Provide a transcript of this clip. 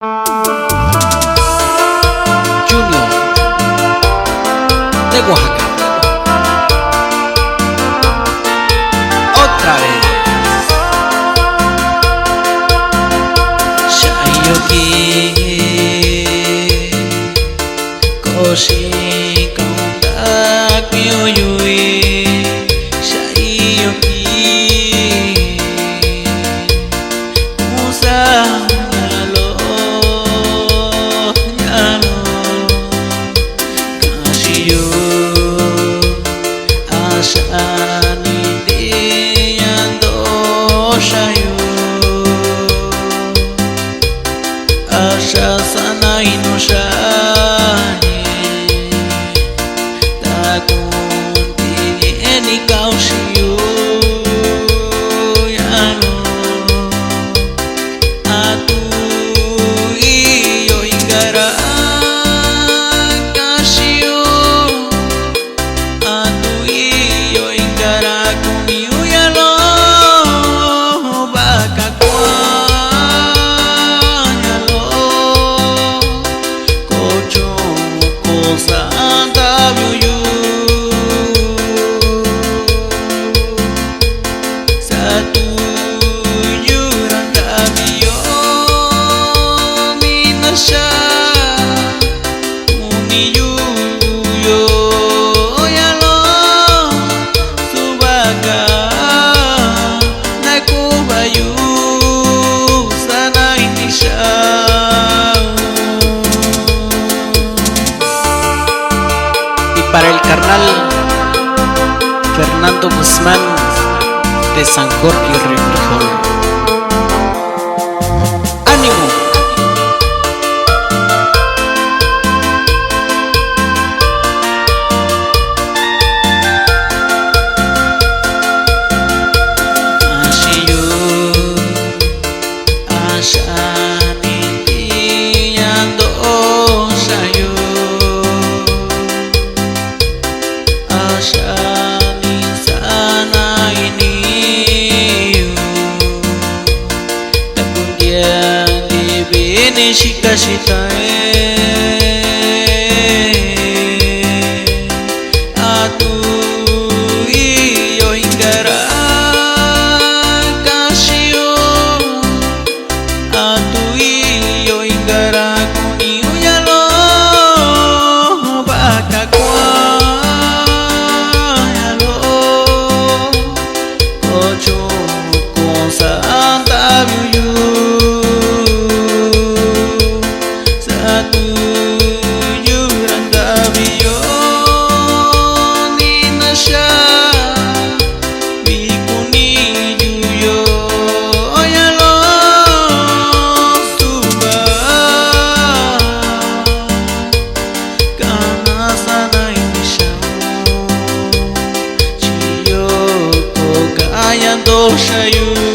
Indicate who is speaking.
Speaker 1: Junior de Oaxaca. Otra vez. Shayoki Koshi Kontak Miyuyui Shayoki Musa Yalo Yalo Kashiyo Ashani Diyando Shayo Asha sanai no shani Takun tini eni kaushiyo Yano Atu iyo ingara Kashiyo Atu iyo ingara kuniyo yalo Bakakwa para el carnal Fernando Guzmán de San Jorge Refrijol. ¡Ánimo! Ashiyo Ashani Diyando Shayo Ashani sana ini Nakundian di bini shika-shitae Atu iyo ingara Kashiyo Atu iyo ingara kuniyo yalo Bakakwa Shayu